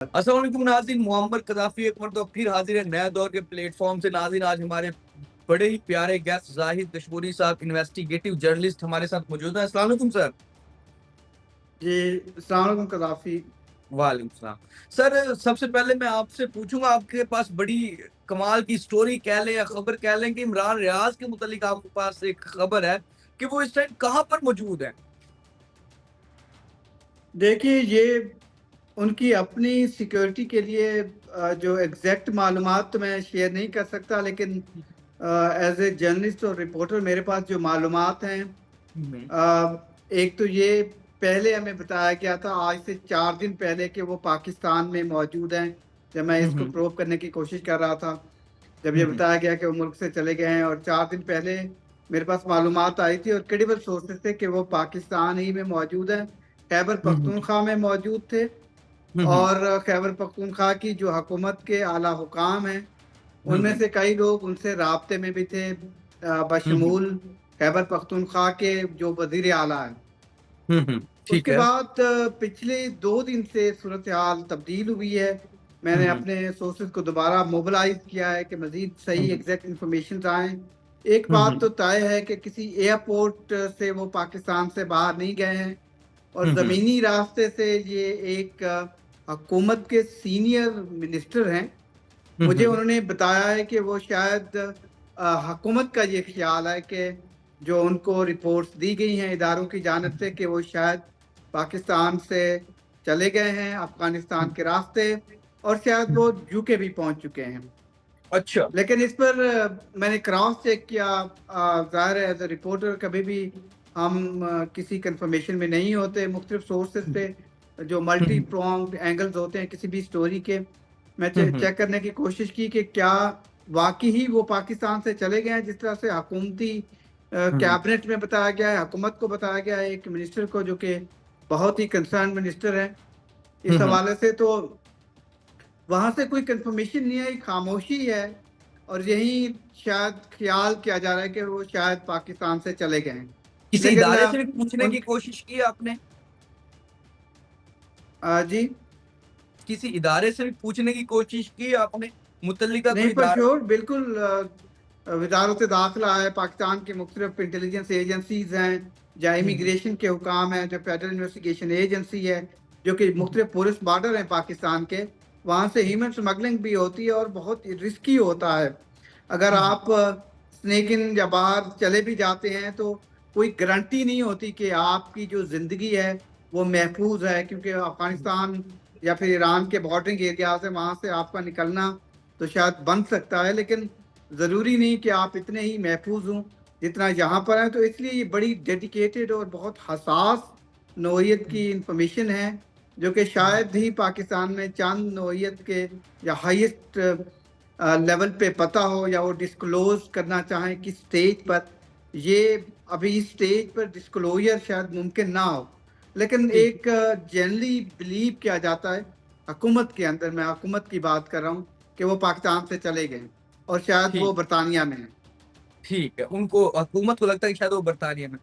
अस्सलाम वालेकुम नाज़रीन, मुअम्मर कज़ाफ़ी एक मरतबा फिर हाज़िर है नए दौर के प्लेटफ़ॉर्म से। नाज़रीन, आज हमारे बड़े ही प्यारे गेस्ट ज़ाहिद दशमूरी साहब, इन्वेस्टिगेटिव जर्नलिस्ट हमारे साथ मौजूद हैं। अस्सलाम वालेकुम सर। जी, अस्सलाम वालेकुम कज़ाफ़ी। वालेकुम सलाम। सर, सबसे पहले मैं आपसे पूछूँगा, आपके पास बड़ी कमाल की स्टोरी कह लें या खबर कह लें कि इमरान रियाज़ के मुतालिक आपके पास एक खबर है कि वो इस टाइम कहाँ पर मौजूद हैं? देखिए, ये उनकी अपनी सिक्योरिटी के लिए जो एग्ज़ैक्ट मालूमात तो मैं शेयर नहीं कर सकता, लेकिन एज़ ए जर्नलिस्ट और रिपोर्टर मेरे पास जो मालूमात हैं, हुँ, एक तो ये पहले हमें बताया गया था आज से 4 दिन पहले कि वो पाकिस्तान में मौजूद हैं, जब मैं हुँ, इसको हुँ, प्रोब करने की कोशिश कर रहा था। जब ये हुँ, हुँ, बताया गया कि वो मुल्क से चले गए हैं, और 4 दिन पहले मेरे पास मालूमात आई थी और क्रेडिबल सोर्सेज़ थे कि वो पाकिस्तान ही में मौजूद हैं, खैबर हुँ, हुँ, पख्तूनख्वा में मौजूद थे। हुँ, हुँ, और खैबर पख्तूनख्वा की जो हुकूमत के आला हुकाम हैं, हुँ, उनमें हुँ, से कई लोग उनसे राब्ते में भी थे, हुँ, हुँ, बशमूल खैबर पख्तूनख्वा के जो वज़ीर आला हैं। हुँ, हुँ, ठीक उसके है। बाद पिछले 2 दिन से सूरत-ए-हाल तब्दील हुई है। हुँ, मैंने हुँ, अपने सोर्सेज़ को दोबारा मोबिलाइज़ किया है कि मज़ीद हुँ, सही हुँ, एग्ज़ैक्ट इन्फॉर्मेशंस आएँ। एक हुँ, बात हुँ, तो तय है कि किसी एयरपोर्ट से वो पाकिस्तान से बाहर नहीं गए हैं, और हुँ, हुँ, ज़मीनी रास्ते से ये एक हुकूमत के सीनियर मिनिस्टर हैं। हुँ, मुझे हुँ, उन्होंने बताया है कि वो शायद हुकूमत का ये ख़्याल है कि जो उनको रिपोर्ट्स दी गई हैं इदारों की जानिब से कि वो शायद पाकिस्तान से चले गए हैं अफ़गानिस्तान के रास्ते, और शायद वो यूके भी पहुँच चुके हैं। अच्छा। लेकिन इस पर मैंने क्रॉस चेक किया। ज़ाहिर है एज़ अ रिपोर्टर कभी भी हम किसी कन्फर्मेशन में नहीं होते, मुख्तलिफ सोर्सेज़ हुँ, से जो हुँ, मल्टी हुँ, प्रोंग्ड एंगल्स होते हैं किसी भी स्टोरी के, मैं हुँ, हुँ, चेक करने की कोशिश की कि क्या वाक़ई ही वो पाकिस्तान से चले गए हैं, जिस तरह से हुकूमती हुँ, कैबिनेट में बताया गया है, हुकूमत को बताया गया है, एक मिनिस्टर को जो कि बहुत ही कंसर्न्ड मिनिस्टर हैं। हुँ, इस हुँ। हवाले से तो वहाँ से कोई कन्फर्मेशन नहीं आई, खामोशी है, और यही शायद ख़्याल किया जा रहा है कि वो शायद पाकिस्तान से चले गए हैं। किसी लेकिन इदारे से भी पूछने उन की कोशिश की आपने? जी, किसी इदारे से भी पूछने की कोशिश की आपने? मुतल्लिका नहीं, कोई फ़ॉर इदारा? श्योर बिल्कुल। वज़ारत दाखिला है, पाकिस्तान की मुख्तलिफ़ इंटेलिजेंस एजेंसीज़ हैं, या हुँ, हुँ, इमिग्रेशन के हुकाम हैं, जो फेडरल इन्वेस्टिगेशन एजेंसी है, जो कि हुँ, मुख्तलिफ़ पुलिस बॉर्डर हैं पाकिस्तान के, वहाँ से हुँ, ह्यूमन स्मगलिंग भी होती है और बहुत रिस्की होता है। अगर हुँ, आप स्नेक इन या बाहर चले भी जाते हैं, तो कोई गारंटी नहीं होती कि आपकी जो ज़िंदगी है, वो महफूज़ है, क्योंकि अफ़गानिस्तान या फिर ईरान के बॉर्डरिंग एरियाज़ हैं, वहाँ से आपका निकलना तो शायद बन सकता है, लेकिन ज़रूरी नहीं कि आप इतने ही महफूज़ हों, जितना यहाँ पर हैं। तो इसलिए ये बड़ी डेडिकेटेड और बहुत हसास नौइयत की इन्फॉर्मेशन है, जो कि शायद ही पाकिस्तान में चंद नौइयत के या हाईएस्ट लेवल पे पता हो, या वो डिस्क्लोज़ करना चाहें किस स्टेज पर। ये अभी इस स्टेज पर डिस्क्लोज़र शायद मुमकिन ना हो। लेकिन ठीक, एक जनरली बिलीव किया जाता है हुकूमत के अंदर, मैं हुकूमत की बात कर रहा हूँ, कि वो पाकिस्तान से चले गए और शायद वो ठीक, बरतानिया में हैं। ठीक है। उनको हुकूमत को लगता है कि शायद वो बरतानिया में